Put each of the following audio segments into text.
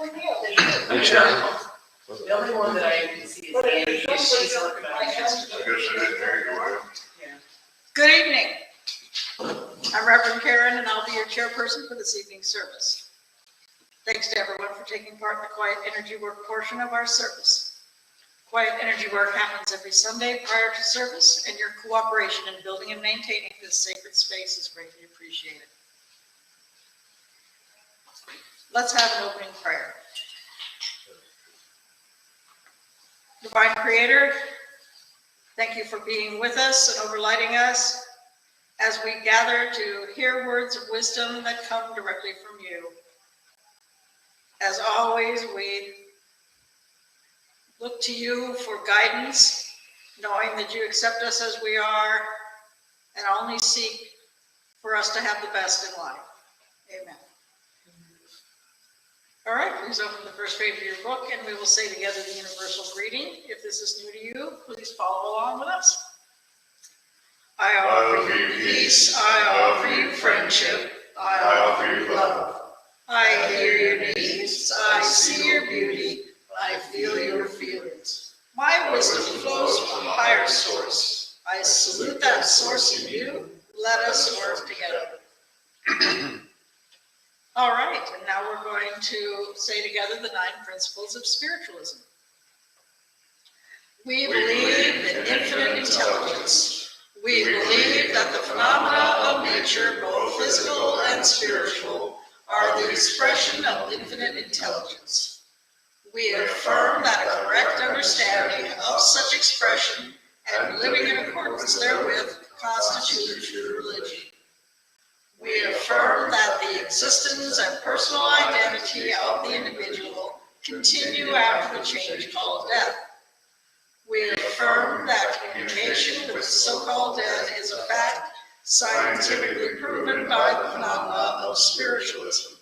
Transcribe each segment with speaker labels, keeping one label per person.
Speaker 1: Good job.
Speaker 2: The only one that I can see is Annie, because she's working on it.
Speaker 3: I guess I didn't hear you well.
Speaker 4: Good evening. I'm Reverend Karen, and I'll be your chairperson for this evening's service. Thanks to everyone for taking part in the Quiet Energy Work portion of our service. Quiet Energy Work happens every Sunday prior to service, and your cooperation in building and maintaining this sacred space is greatly appreciated. Let's have an opening prayer. Divine Creator, thank you for being with us and overlighting us as we gather to hear words of wisdom that come directly from you. As always, we look to you for guidance, knowing that you accept us as we are and only seek for us to have the best in life. Amen. All right, please open the first page of your book and we will say together the universal greeting. If this is new to you, please follow along with us. I offer you peace, I offer you friendship, I offer you love. I hear your needs, I see your beauty, I feel your feelings. My wisdom flows from a higher source. I salute that source in you. Let us work together. All right, and now we're going to say together the 9 principles of spiritualism. We believe in infinite intelligence. We believe that the phenomena of nature, both physical and spiritual, are the expression of infinite intelligence. We affirm that a correct understanding of such expression and living in accordance therewith constitute true religion. We affirm that the existence and personal identity of the individual continue after the change called death. We affirm that communication with the so-called dead is a fact scientifically proven by the phenomena of spiritualism.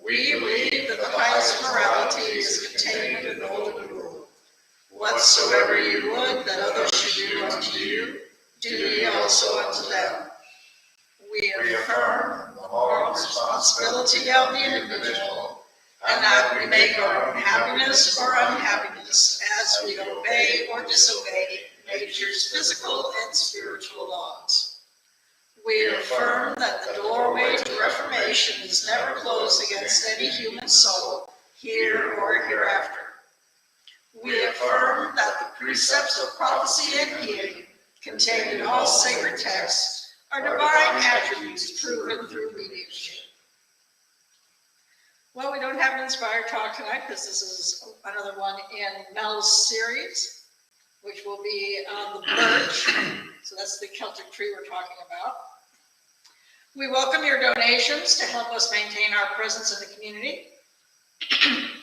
Speaker 4: We believe that the highest morality is contained in the golden rule. Whatsoever you would that others should do unto you, do ye also unto them. We affirm the moral responsibility of the individual, and that we make our own happiness or unhappiness as we obey or disobey nature's physical and spiritual laws. We affirm that the doorway to reformation is never closed against any human soul, here or hereafter. We affirm that the precepts of prophecy and healing contained in all sacred texts are divine attributes proven through mediumship. Well, we don't have an inspired talk tonight because this is another one in Mel's series, which will be on the Birch. So that's the Celtic tree we're talking about. We welcome your donations to help us maintain our presence in the community.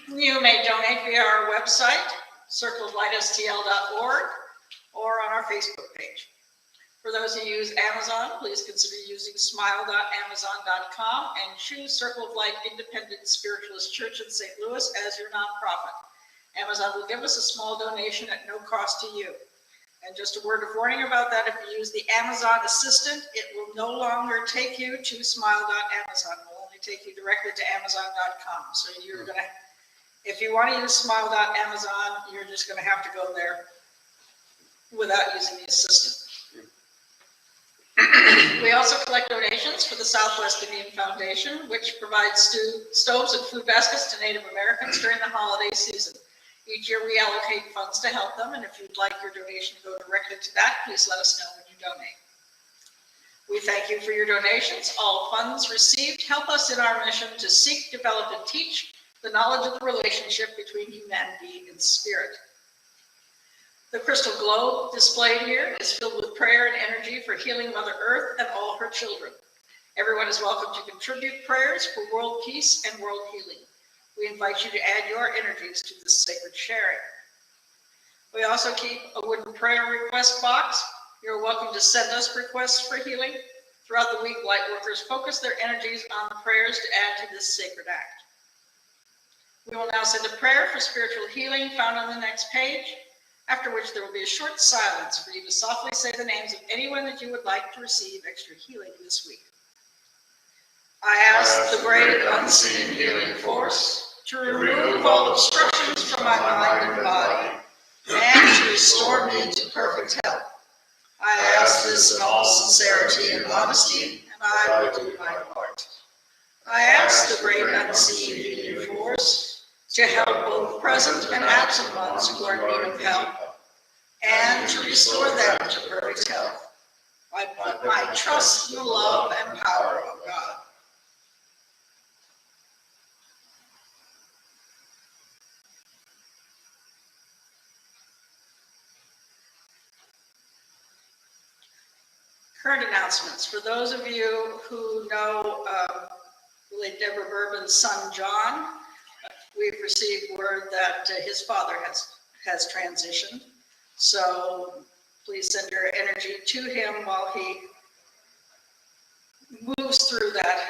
Speaker 4: You may donate via our website, circleoflightstl.org, or on our Facebook page. For those who use Amazon, please consider using smile.amazon.com and choose Circle of Light Independent Spiritualist Church in St. Louis as your nonprofit. Amazon will give us a small donation at no cost to you. And just a word of warning about that, if you use the Amazon Assistant, it will no longer take you to smile.amazon. It will only take you directly to amazon.com. So you're going to, if you want to use smile.amazon, you're just going to have to go there without using the assistant. We also collect donations for the Southwest Indian Foundation, which provides stoves and food baskets to Native Americans during the holiday season. Each year we allocate funds to help them, and if you'd like your donation to go directly to that, please let us know when you donate. We thank you for your donations. All funds received help us in our mission to seek, develop, and teach the knowledge of the relationship between humanity and spirit. The crystal globe displayed here is filled with prayer and energy for healing Mother Earth and all her children. Everyone is welcome to contribute prayers for world peace and world healing. We invite you to add your energies to this sacred sharing. We also keep a wooden prayer request box. You're welcome to send us requests for healing. Throughout the week, light workers focus their energies on the prayers to add to this sacred act. We will now send a prayer for spiritual healing found on the next page, after which there will be a short silence for you to softly say the names of anyone that you would like to receive extra healing this week. I ask the great unseen healing force to remove all obstructions from my mind and body, and to restore me to perfect health. I ask this in all sincerity and honesty, and I will do my part. I ask the great unseen healing force to help both present and absent ones who are in need of help, and to restore them to perfect health. I put my trust in the love and power of God. Current announcements. For those of you who know late Deborah Bourbon's son, John, we've received word that his father has transitioned. So please send your energy to him while he moves through that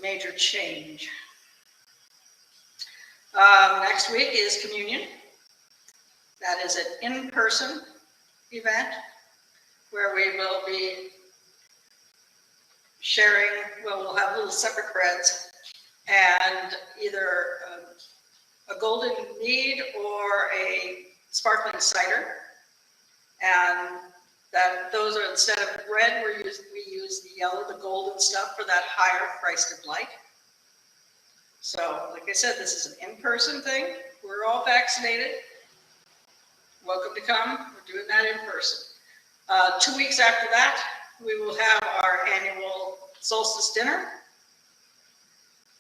Speaker 4: major change. Next week is communion. That is an in-person event where we will be sharing, well, we'll have little separate breads and either a golden mead or a sparkling cider. And that those are, instead of red, we use the yellow, the golden stuff for that higher Christ of light. So, like I said, this is an in-person thing. We're all vaccinated. Welcome to come. We're doing that in person. 2 weeks after that, we will have our annual solstice dinner.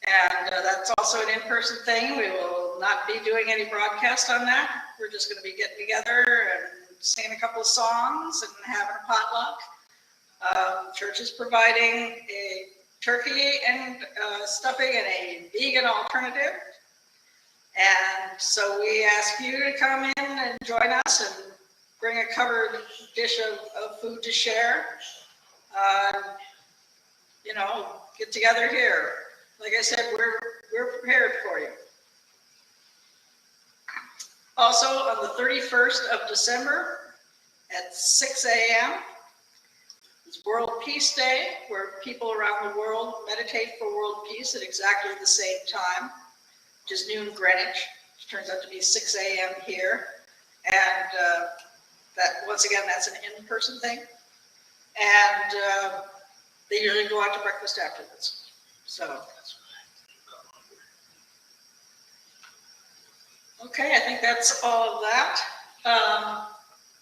Speaker 4: And that's also an in-person thing. We will not be doing any broadcast on that. We're just going to be getting together and singing a couple of songs and having a potluck. Church is providing a turkey and stuffing and a vegan alternative. And so we ask you to come in and join us and bring a covered dish of food to share. You know, get together here. Like I said, we're prepared for you. Also, on the 31st of December at 6 a.m. is World Peace Day, where people around the world meditate for world peace at exactly the same time, which is noon Greenwich, which turns out to be 6 a.m. here. And that, once again, that's an in-person thing. And they usually go out to breakfast afterwards. So, okay, I think that's all of that.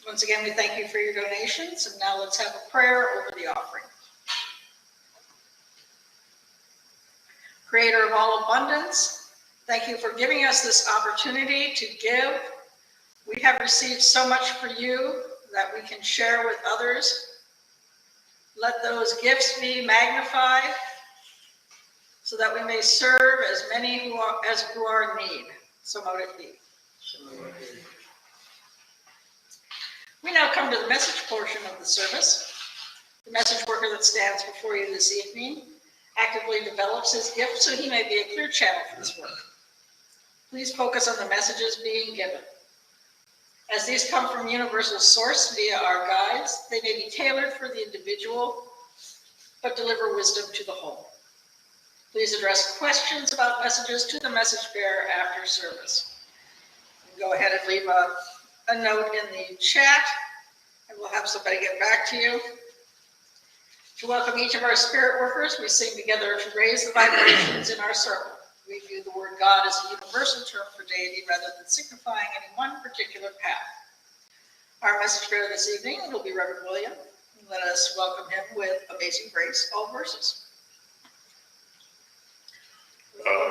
Speaker 4: Once again, we thank you for your donations, and now let's have a prayer over the offering. Creator of all abundance, thank you for giving us this opportunity to give. We have received so much for you that we can share with others. Let those gifts be magnified so that we may serve as many who are in need. So mote it be. We now come to the message portion of the service. The message worker that stands before you this evening actively develops his gift so he may be a clear channel for this work. Please focus on the messages being given. As these come from universal source via our guides, they may be tailored for the individual, but deliver wisdom to the whole. Please address questions about messages to the message bearer after service. Go ahead and leave a note in the chat, and we'll have somebody get back to you. To welcome each of our spirit workers, we sing together to raise the vibrations in our circle. We view the word God as a universal term for deity rather than signifying any one particular path. Our message bearer this evening will be Reverend William. Let us welcome him with Amazing Grace, all verses.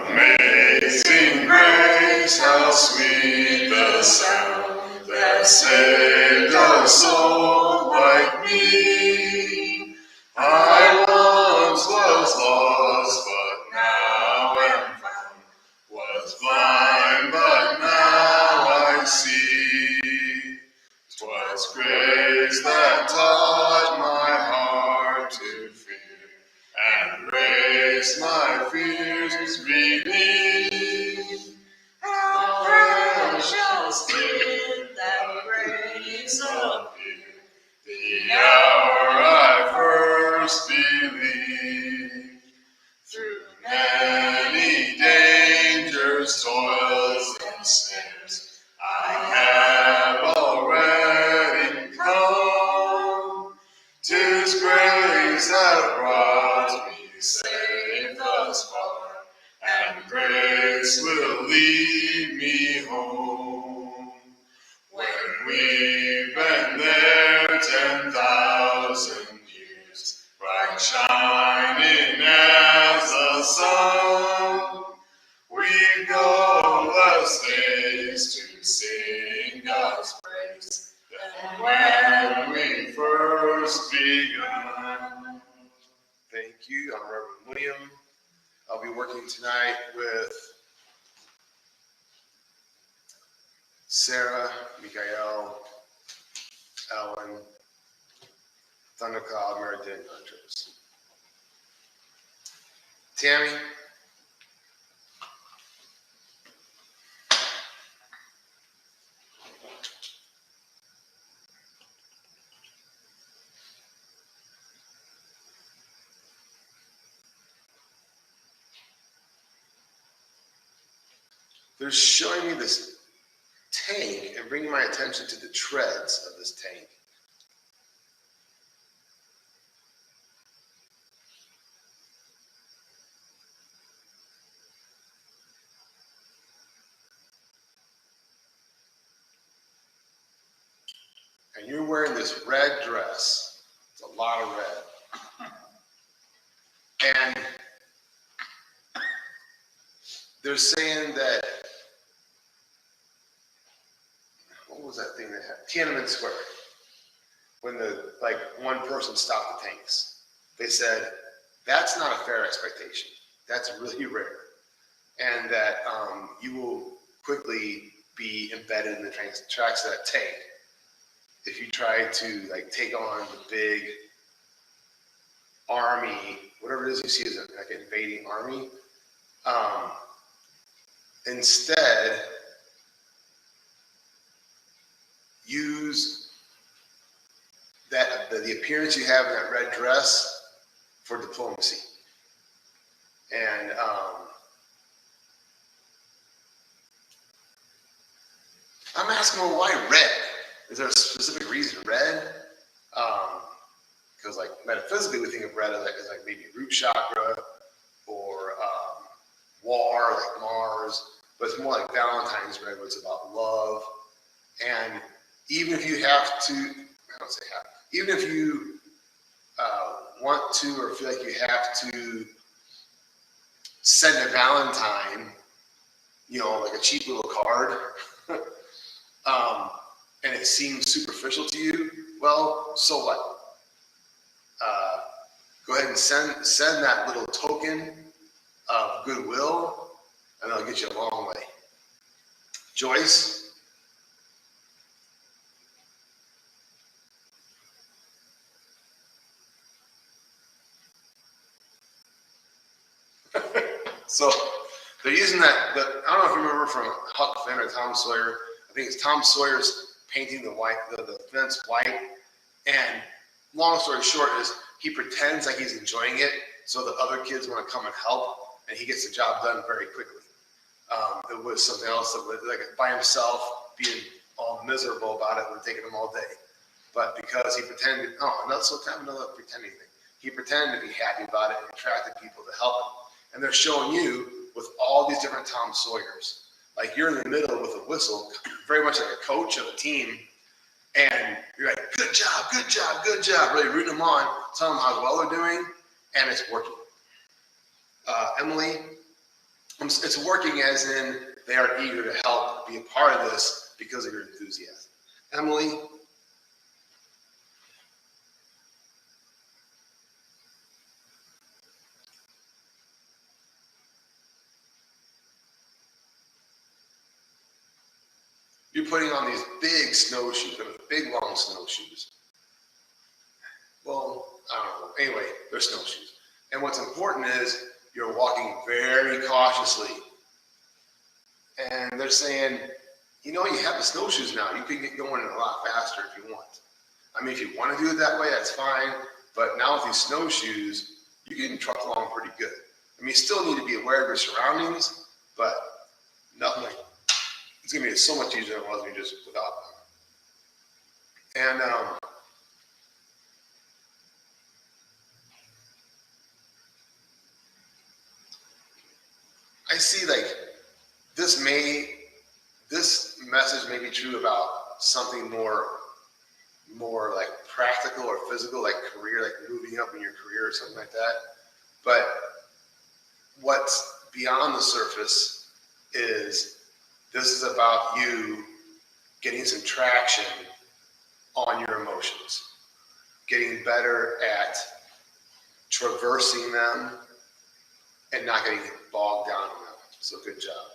Speaker 3: Amazing grace, how sweet the sound that saved a soul like me. I once was lost, but now am found. Was blind, but now I see. 'Twas grace that taught my heart to fear, and raised my fears relieved. How precious did that grace appear, the hour I first believed. Through us far, and grace will lead me home. When we've been there 10,000 years, bright shining as the sun, we go less days to sing God's praise than when we first begun.
Speaker 1: Thank you. I'm Reverend William. I'll be working tonight with Sarah, Mikael, Ellen, Thundercloud, Meredith, and Huntress. Tammy, they're showing me this tank and bringing my attention to the treads of this tank. And you're wearing this red dress. It's a lot of red. And they're saying that, what was that thing they had? Tiananmen Square. When one person stopped the tanks. They said, that's not a fair expectation. That's really rare. And that you will quickly be embedded in the tracks of that tank if you try to take on the big army, whatever it is you see as an invading army. Instead, use the appearance you have in that red dress for diplomacy. And I'm asking, well, why red? Is there a specific reason red? Because metaphysically we think of red as maybe root chakra or war, like Mars, but it's more like Valentine's red, where it's about love. And even if you have to, I don't say have, even if you want to or feel like you have to send a Valentine, like a cheap little card, and it seems superficial to you, well, so what? Go ahead and send that little token of goodwill, and it'll get you a long way. Joyce? So they're using that, I don't know if you remember from Huck Finn or Tom Sawyer. I think it's Tom Sawyer's painting the fence white. And long story short is he pretends like he's enjoying it so that other kids want to come and help, and he gets the job done very quickly. It was something else that was by himself, being all miserable about it, would have taken him all day. But because he pretended, another pretending thing. He pretended to be happy about it and attracted people to help him. And they're showing you with all these different Tom Sawyers. Like you're in the middle with a whistle, very much like a coach of a team, and you're like, good job, good job, good job, really rooting them on, telling them how well they're doing, and it's working. Emily, it's working as in they are eager to help, be a part of this because of your enthusiasm. Emily, you're putting on these big snowshoes, big long snowshoes. Well, I don't know. Anyway, they're snowshoes. And what's important is you're walking very cautiously. And they're saying, you have the snowshoes now. You can get going a lot faster if you want. I mean, if you want to do it that way, that's fine. But now with these snowshoes, you can truck along pretty good. I mean, you still need to be aware of your surroundings, but nothing like it's going to be so much easier than it was when you just without them. And I see like this message may be true about something more like practical or physical, like career, like moving up in your career or something like that. But what's beyond the surface is this is about you getting some traction on your emotions, getting better at traversing them and not getting bogged down in them. So good job.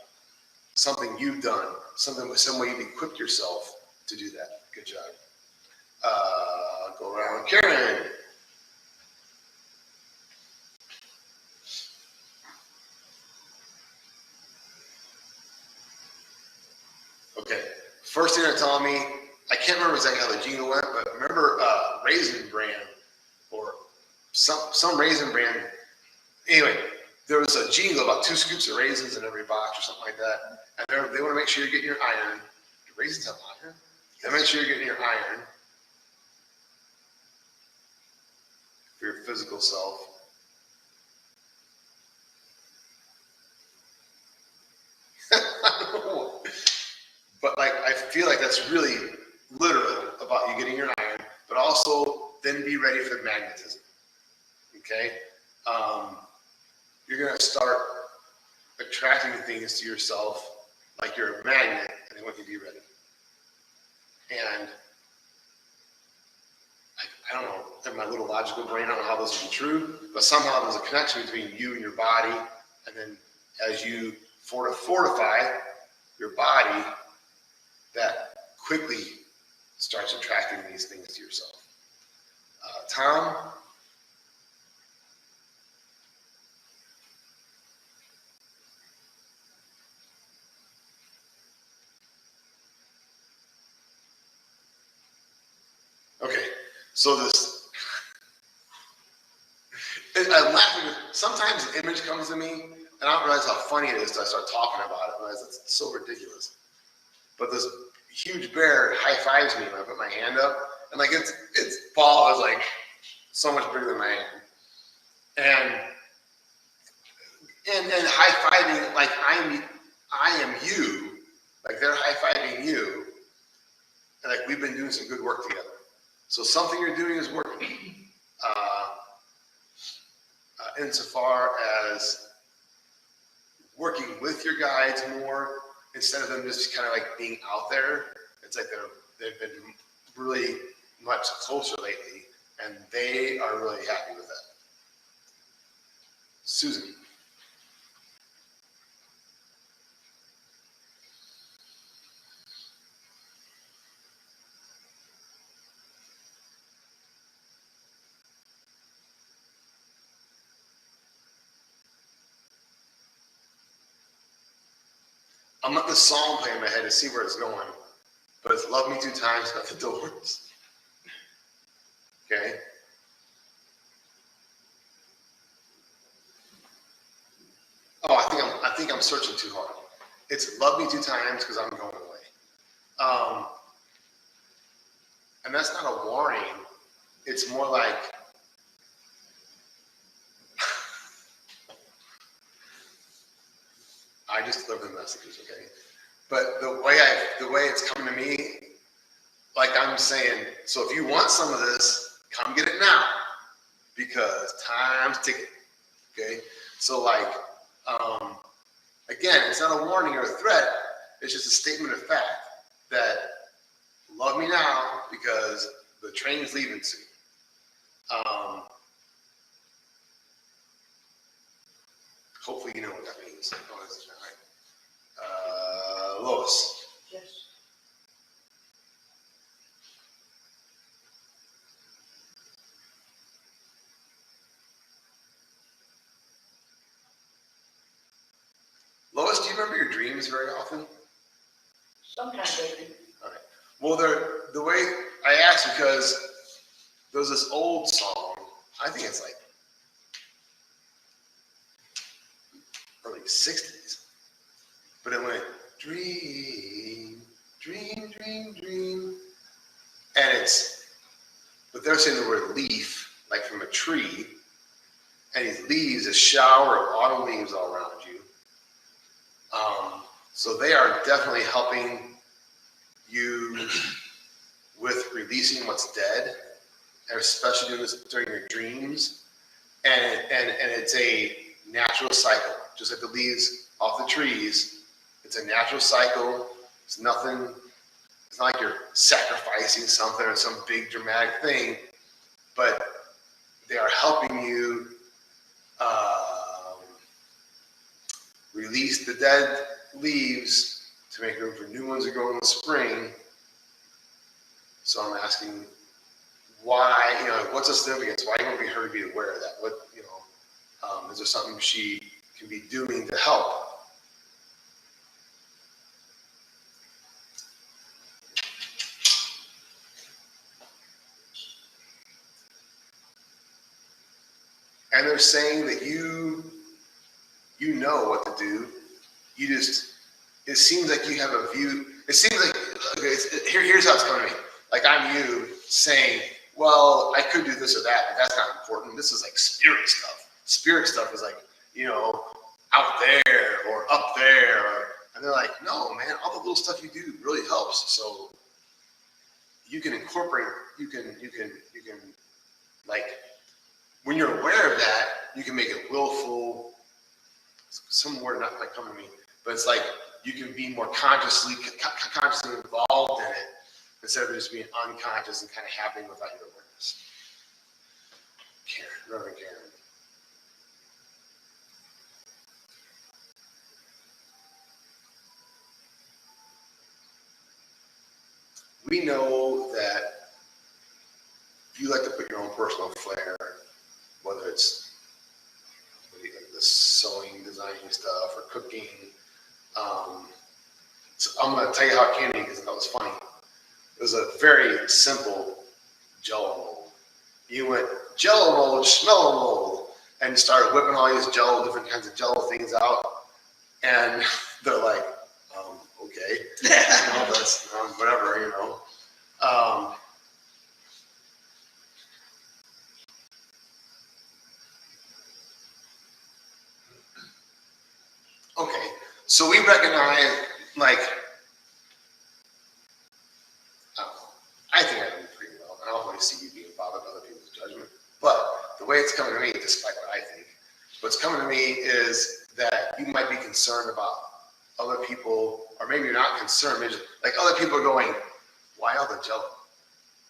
Speaker 1: Something you've done, some way you've equipped yourself to do that. Good job. Go around. Karen. Okay. First thing they're telling me, I can't remember exactly how the jingle went, but remember Raisin Bran or some Raisin Bran. Anyway, there was a jingle about 2 scoops of raisins in every box or something like that. And they want to make sure you're getting your iron. Do raisins have iron? They make sure you're getting your iron for your physical self. But like, I feel like that's really literal about you getting your iron, but also then be ready for magnetism. Okay? You're going to start attracting things to yourself like you're a magnet, and they want you to be ready. And I don't know, in my little logical brain, I don't know how this is true, but somehow there's a connection between you and your body, and then as you fortify your body, that quickly starts attracting these things to yourself. Tom? Okay, so this, I'm laughing, sometimes an image comes to me, and I don't realize how funny it is until I start talking about it, realize it's so ridiculous. But this huge bear high-fives me when I put my hand up, and like its paw is like so much bigger than my hand. And high-fiving, like I am you, like they're high-fiving you, and like we've been doing some good work together. So something you're doing is working. Insofar as working with your guides more, instead of them just kind of like being out there, it's like they've been really much closer lately, and they are really happy with that. Susan. I'm letting the song play in my head to see where it's going, but it's love me 2 times, not the doors. Okay? Oh, I think I'm searching too hard. It's love me 2 times because I'm going away. And that's not a warning. It's more like, I just deliver the messages, okay? But the way it's coming to me, like I'm saying, so if you want some of this, come get it now, because time's ticking, okay? So like, again, it's not a warning or a threat, it's just a statement of fact that love me now because the train's leaving soon. Hopefully you know what that means. Oh, that's not right. Lois.
Speaker 4: Yes.
Speaker 1: Lois, do you remember your dreams very often?
Speaker 4: Sometimes I do.
Speaker 1: All right. Well, the way I asked because there's this old song, I think it's like early 60s, but it went dream, dream, dream, dream, and but they're saying the word leaf, like from a tree, and these leaves, a shower of autumn leaves all around you, So they are definitely helping you with releasing what's dead, especially doing this during your dreams. And it's a natural cycle, just like the leaves off the trees. It's a natural cycle. It's nothing, it's not like you're sacrificing something or some big dramatic thing, but they are helping you release the dead leaves to make room for new ones to grow in the spring. So I'm asking, why, what's the significance? Why do you want her to be aware of that? What, is there something she can be doing to help? And they're saying that you know what to do. You just, it seems like you have a view. It seems like, okay, here's how it's coming to me. Like I'm you saying, well, I could do this or that, but that's not important. This is like spirit stuff. Spirit stuff is like, out there or up there. And they're like, no, man, all the little stuff you do really helps. So you can incorporate, you can like, when you're aware of that, you can make it willful. Some word not like coming to me, but it's like you can be more consciously involved in it instead of just being unconscious and kind of happening without your awareness. Karen, Reverend Karen. We know that you like to put your own personal flair, whether it's the sewing, designing stuff, or cooking. So I'm going to tell you how it came to me because that was funny. It was a very simple Jello mold. You went Jello mold, Schmello mold, and you started whipping all these Jello, different kinds of Jello things out, and they're like, okay, that's whatever, Okay, so we recognize, like, I think I do pretty well, and I don't want to see you being bothered by other people's judgment, but the way it's coming to me, despite what I think, what's coming to me is that you might be concerned about other people, or maybe you're not concerned, maybe just, like other people are going, why all the Jello?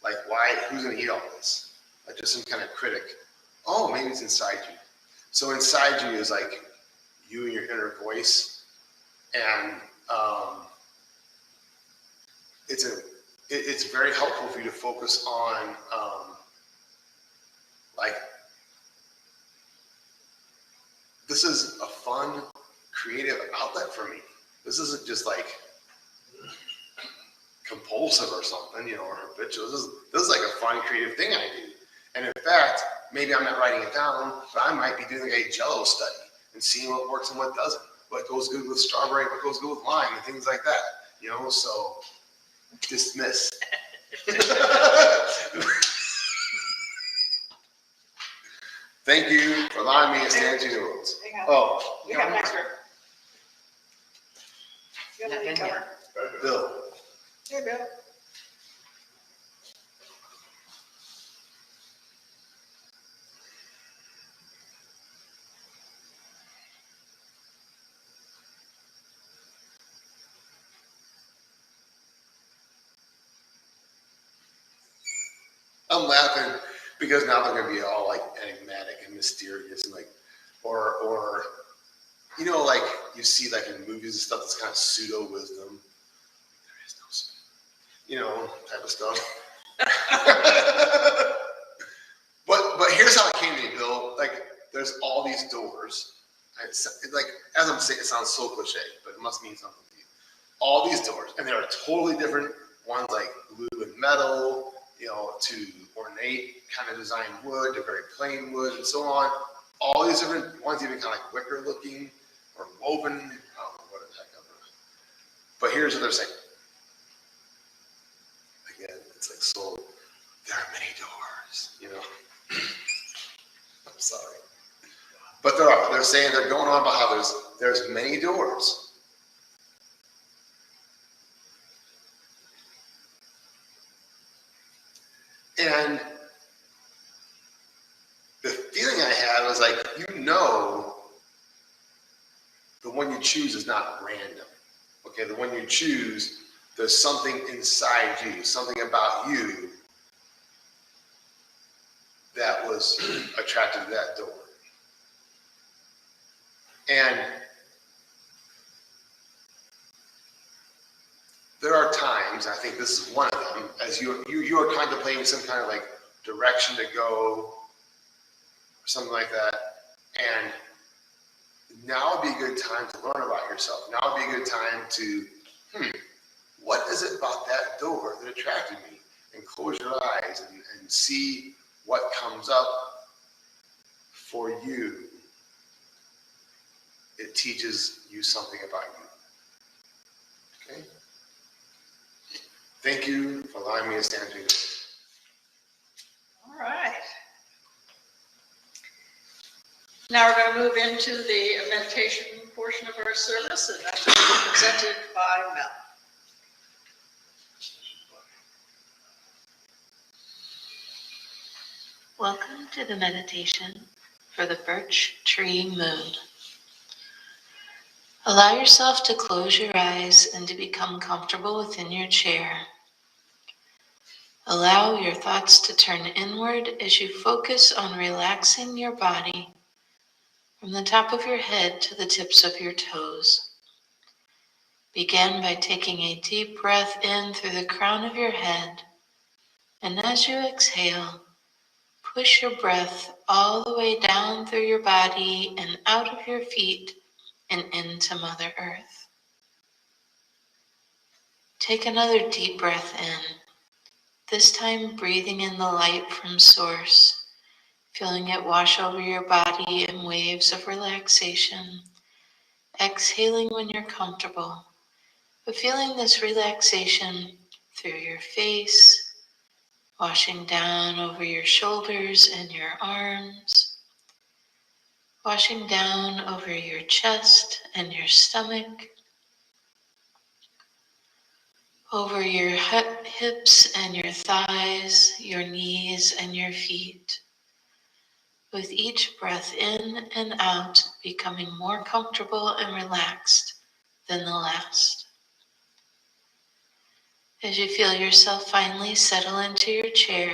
Speaker 1: Like, why, who's going to eat all this? Like, just some kind of critic. Oh, maybe it's inside you. So inside you is like you and your inner voice, and it's very helpful for you to focus on like, this is a fun, creative outlet for me. This isn't just like compulsive or something, or habitual. This is like a fun, creative thing I do. And in fact, maybe I'm not writing it down, but I might be doing a Jello study and seeing what works and what doesn't. What goes good with strawberry, what goes good with lime, and things like that. So dismiss. Thank you for allowing me to stand to your rules. Oh,
Speaker 4: You have an extra. You have a lead cover.
Speaker 1: Bill.
Speaker 4: Here, Bill.
Speaker 1: I'm laughing because now they're going to be all like enigmatic and mysterious and like, or like you see like in movies and stuff that's kind of pseudo wisdom. There is no pseudo, type of stuff. But here's how it came to me, Bill. Like, there's all these doors. It's like, as I'm saying, it sounds so cliche, but it must mean something to you. All these doors, and they are totally different. One's like blue and metal, to ornate kind of designed wood, to very plain wood, and so on. All these different ones, even kind of like wicker looking or woven. I don't know what the heck ever. But here's what they're saying. Again, it's like, so there are many doors, I'm sorry. But they're saying, they're going on about how there's many doors. And the feeling I had was like, the one you choose is not random. Okay, the one you choose, there's something inside you, something about you that was attracted to that door. And there are times, I think this is one of them, as you are contemplating some kind of like direction to go, or something like that, and now would be a good time to learn about yourself. Now would be a good time to, what is it about that door that attracted me? And close your eyes and see what comes up for you. It teaches you something about you. Okay? Thank you for allowing me to stand here.
Speaker 4: All right. Now we're going to move into the meditation portion of our service, and that's going to be presented by Mel.
Speaker 5: Welcome to the meditation for the Birch Tree Moon. Allow yourself to close your eyes and to become comfortable within your chair. Allow your thoughts to turn inward as you focus on relaxing your body from the top of your head to the tips of your toes. Begin by taking a deep breath in through the crown of your head, and as you exhale, push your breath all the way down through your body and out of your feet and into Mother Earth. Take another deep breath in, this time breathing in the light from Source, feeling it wash over your body in waves of relaxation. Exhaling when you're comfortable, but feeling this relaxation through your face, washing down over your shoulders and your arms, washing down over your chest and your stomach, over your hips and your thighs, your knees and your feet. With each breath in and out, becoming more comfortable and relaxed than the last. As you feel yourself finally settle into your chair,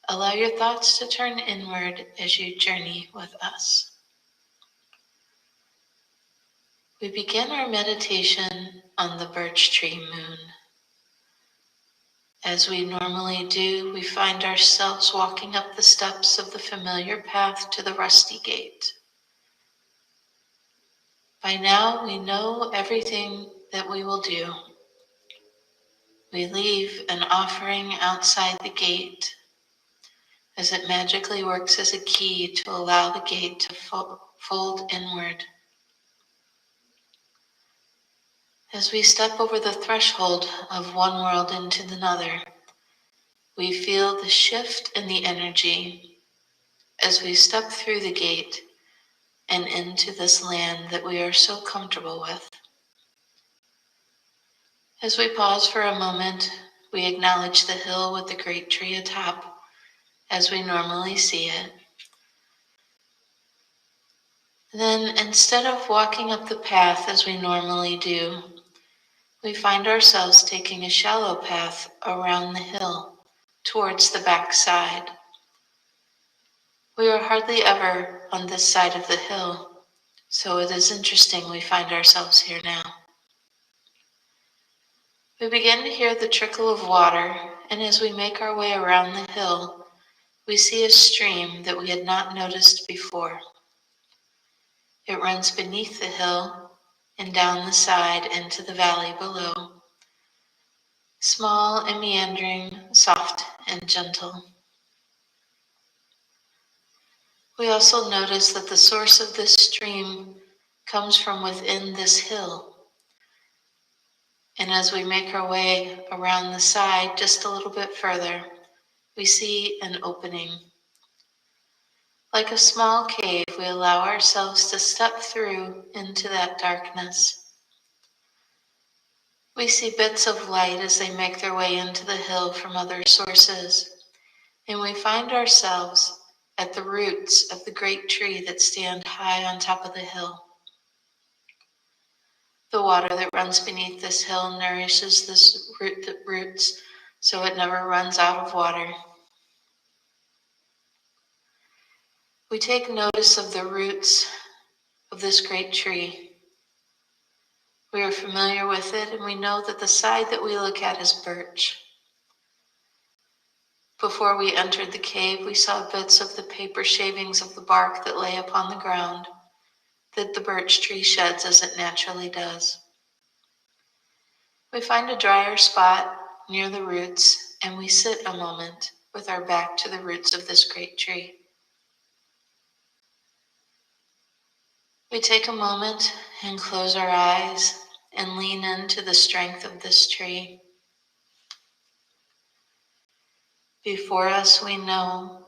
Speaker 5: allow your thoughts to turn inward as you journey with us. We begin our meditation on the Birch Tree Moon. As we normally do, we find ourselves walking up the steps of the familiar path to the rusty gate. By now, we know everything that we will do. We leave an offering outside the gate, as it magically works as a key to allow the gate to fold inward. As we step over the threshold of one world into another, we feel the shift in the energy as we step through the gate and into this land that we are so comfortable with. As we pause for a moment, we acknowledge the hill with the great tree atop as we normally see it. Then, instead of walking up the path as we normally do, we find ourselves taking a shallow path around the hill towards the back side. We are hardly ever on this side of the hill, so it is interesting we find ourselves here now. We begin to hear the trickle of water, and as we make our way around the hill, we see a stream that we had not noticed before. It runs beneath the hill and down the side into the valley below. Small and meandering, soft and gentle. We also notice that the source of this stream comes from within this hill. And as we make our way around the side just a little bit further, we see an opening. Like a small cave, we allow ourselves to step through into that darkness. We see bits of light as they make their way into the hill from other sources, and we find ourselves at the roots of the great tree that stand high on top of the hill. The water that runs beneath this hill nourishes this roots so it never runs out of water. We take notice of the roots of this great tree. We are familiar with it, and we know that the side that we look at is birch. Before we entered the cave, we saw bits of the paper shavings of the bark that lay upon the ground that the birch tree sheds as it naturally does. We find a drier spot near the roots, and we sit a moment with our back to the roots of this great tree. We take a moment and close our eyes and lean into the strength of this tree. Before us, we know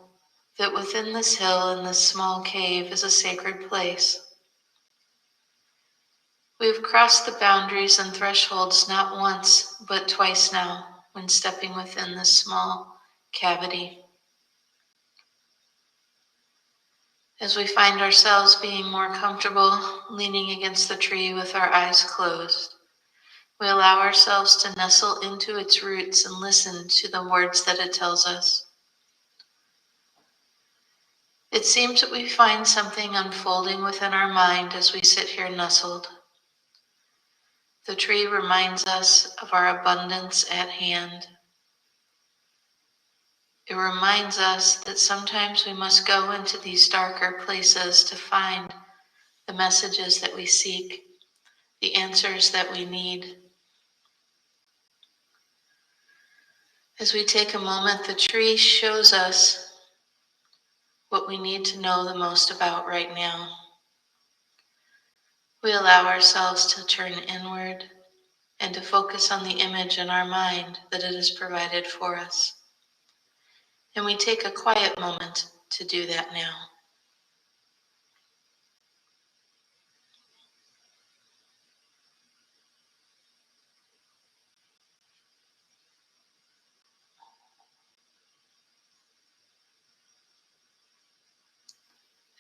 Speaker 5: that within this hill and this small cave is a sacred place. We have crossed the boundaries and thresholds not once, but twice now when stepping within this small cavity. As we find ourselves being more comfortable leaning against the tree with our eyes closed, we allow ourselves to nestle into its roots and listen to the words that it tells us. It seems that we find something unfolding within our mind as we sit here nestled. The tree reminds us of our abundance at hand. It reminds us that sometimes we must go into these darker places to find the messages that we seek, the answers that we need. As we take a moment, the tree shows us what we need to know the most about right now. We allow ourselves to turn inward and to focus on the image in our mind that it has provided for us. And we take a quiet moment to do that now.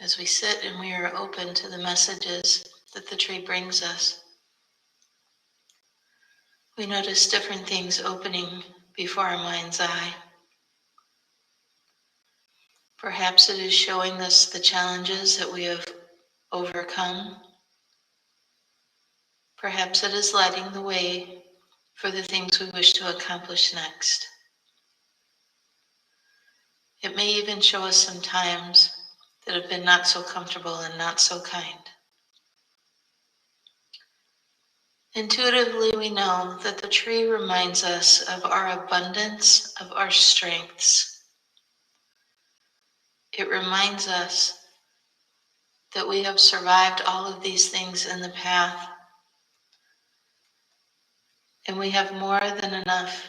Speaker 5: As we sit and we are open to the messages that the tree brings us, we notice different things opening before our mind's eye. Perhaps it is showing us the challenges that we have overcome. Perhaps it is lighting the way for the things we wish to accomplish next. It may even show us some times that have been not so comfortable and not so kind. Intuitively, we know that the tree reminds us of our abundance, of our strengths. It reminds us that we have survived all of these things in the path, and we have more than enough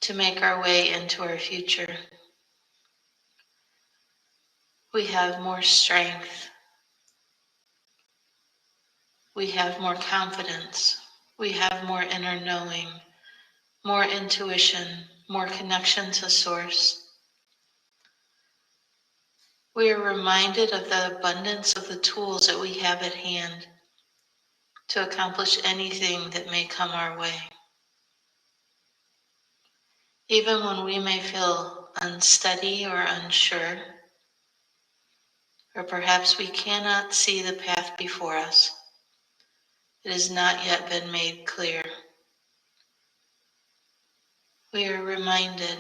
Speaker 5: to make our way into our future. We have more strength. We have more confidence. We have more inner knowing, more intuition, more connection to Source. We are reminded of the abundance of the tools that we have at hand to accomplish anything that may come our way. Even when we may feel unsteady or unsure, or perhaps we cannot see the path before us, it has not yet been made clear. We are reminded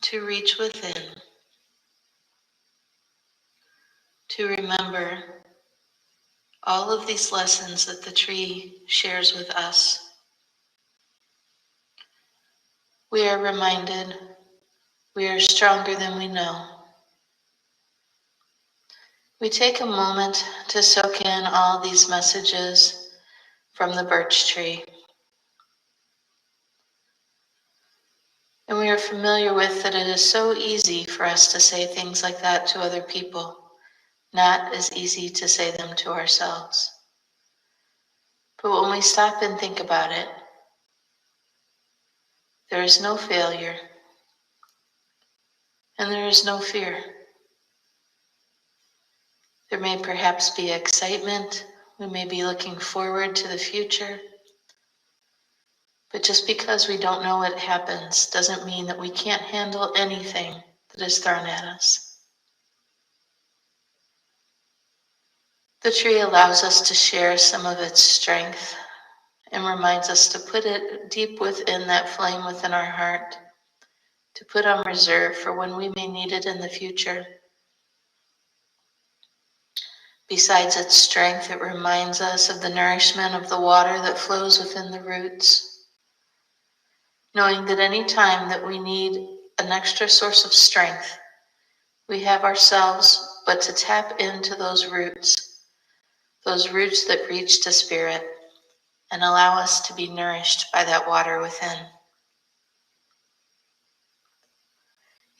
Speaker 5: to reach within, to remember all of these lessons that the tree shares with us. We are reminded we are stronger than we know. We take a moment to soak in all these messages from the birch tree. And we are familiar with that it is so easy for us to say things like that to other people, not as easy to say them to ourselves. But when we stop and think about it, there is no failure. and there is no fear. There may perhaps be excitement. We may be looking forward to the future. But just because we don't know what happens doesn't mean that we can't handle anything that is thrown at us. The tree allows us to share some of its strength and reminds us to put it deep within that flame within our heart, to put on reserve for when we may need it in the future. Besides its strength, it reminds us of the nourishment of the water that flows within the roots, knowing that any time that we need an extra source of strength, we have ourselves but to tap into those roots that reach to spirit and allow us to be nourished by that water within.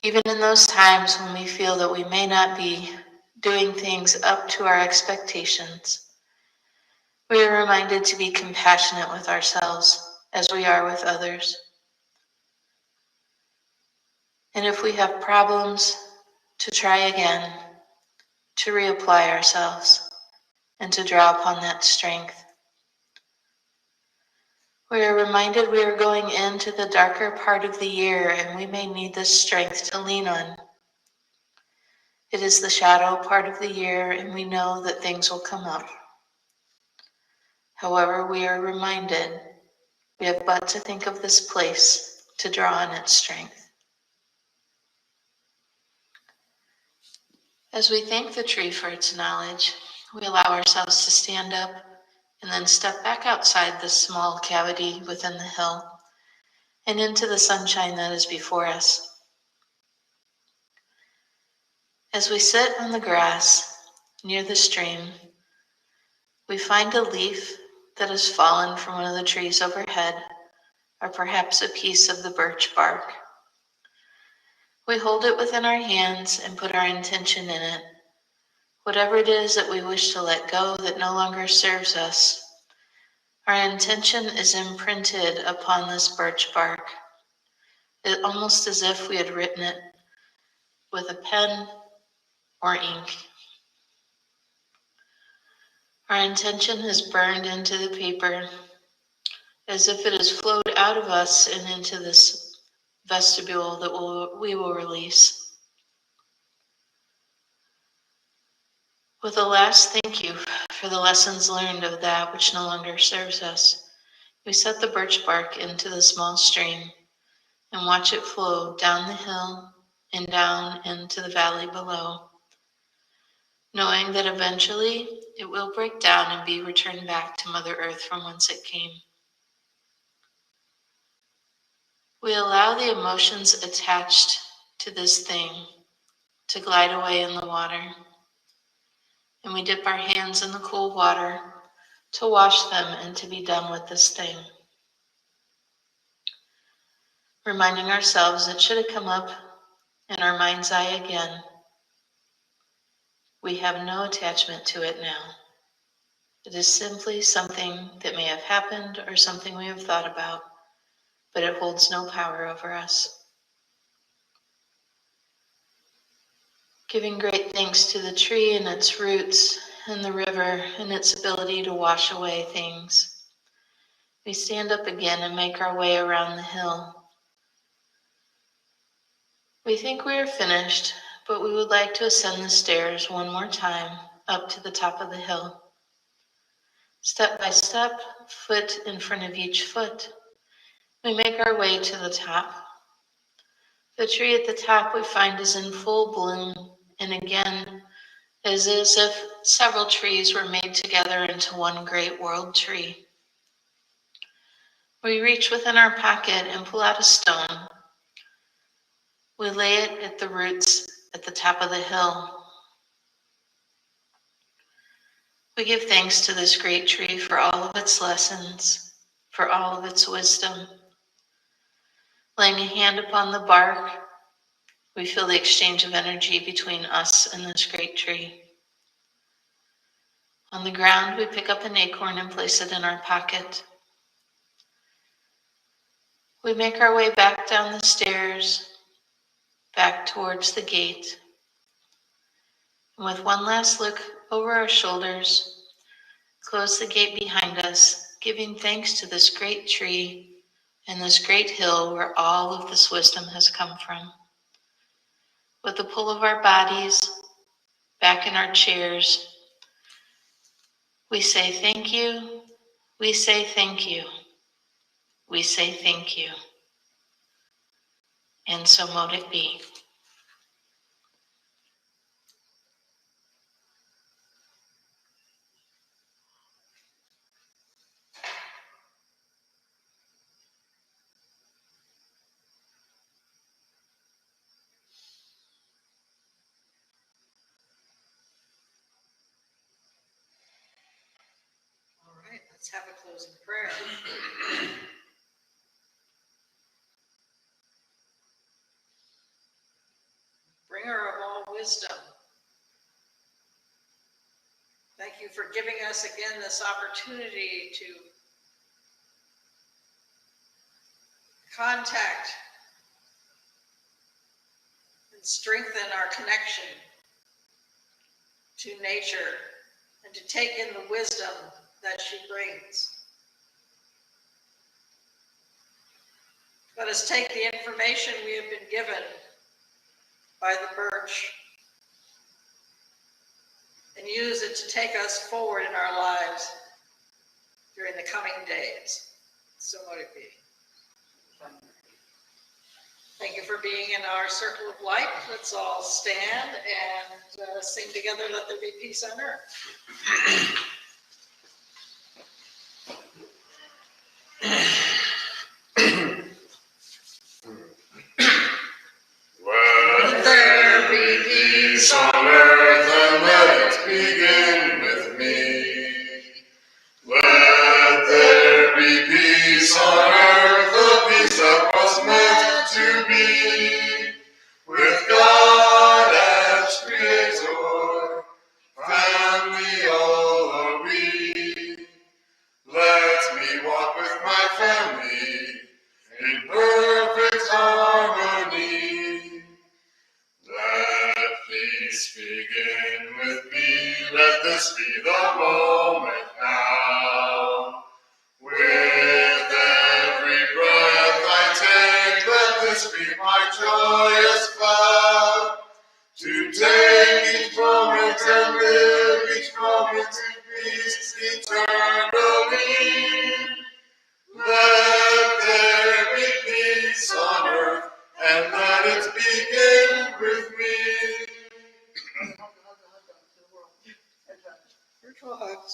Speaker 5: Even in those times when we feel that we may not be doing things up to our expectations, we are reminded to be compassionate with ourselves as we are with others. And if we have problems, to try again, to reapply ourselves, and to draw upon that strength. We are reminded we are going into the darker part of the year and we may need this strength to lean on. It is the shadow part of the year and we know that things will come up. However, we are reminded we have but to think of this place to draw on its strength. As we thank the tree for its knowledge, we allow ourselves to stand up and then step back outside this small cavity within the hill and into the sunshine that is before us. As we sit on the grass near the stream, we find a leaf that has fallen from one of the trees overhead, or perhaps a piece of the birch bark. We hold it within our hands and put our intention in it. Whatever it is that we wish to let go that no longer serves us, our intention is imprinted upon this birch bark, almost as if we had written it with a pen or ink. Our intention is burned into the paper as if it has flowed out of us and into this vestibule that we will release. With a last thank you for the lessons learned of that which no longer serves us, we set the birch bark into the small stream and watch it flow down the hill and down into the valley below, knowing that eventually it will break down and be returned back to Mother Earth from whence it came. We allow the emotions attached to this thing to glide away in the water, and we dip our hands in the cool water to wash them and to be done with this thing. Reminding ourselves that should it come up in our mind's eye again, we have no attachment to it now. It is simply something that may have happened or something we have thought about, but it holds no power over us. Giving great thanks to the tree and its roots and the river and its ability to wash away things, we stand up again and make our way around the hill. We think we are finished, but we would like to ascend the stairs one more time up to the top of the hill. Step by step, foot in front of each foot, we make our way to the top. The tree at the top we find is in full bloom, and again, it is as if several trees were made together into one great world tree. We reach within our pocket and pull out a stone. We lay it at the roots at the top of the hill. We give thanks to this great tree for all of its lessons, for all of its wisdom. Laying a hand upon the bark, we feel the exchange of energy between us and this great tree. On the ground, we pick up an acorn and place it in our pocket. We make our way back down the stairs, back towards the gate. And with one last look over our shoulders, close the gate behind us, giving thanks to this great tree and this great hill where all of this wisdom has come from. With the pull of our bodies back in our chairs, we say thank you, we say thank you, we say thank you. And so mote it be.
Speaker 4: All right, let's have a closing prayer. Bringer of all wisdom, thank you for giving us again this opportunity to contact and strengthen our connection to nature and to take in the wisdom that she brings. Let us take the information we have been given by the Birch and use it to take us forward in our lives during the coming days. So let it be. Thank you for being in our circle of light. Let's all stand and sing together, Let There Be Peace on Earth.
Speaker 3: Let there be peace on earth, and let it begin with me. Let there be peace on earth, the peace that was meant to be. With God as Creator, family all are we. Let me walk with my family in perfect harmony. Let peace begin with me, let this be the moment now. With every breath I take, let this be my joyous vow. To take each moment and live each moment in peace eternally. Let there be peace on earth, and let it begin with me.
Speaker 4: Virtual hugs.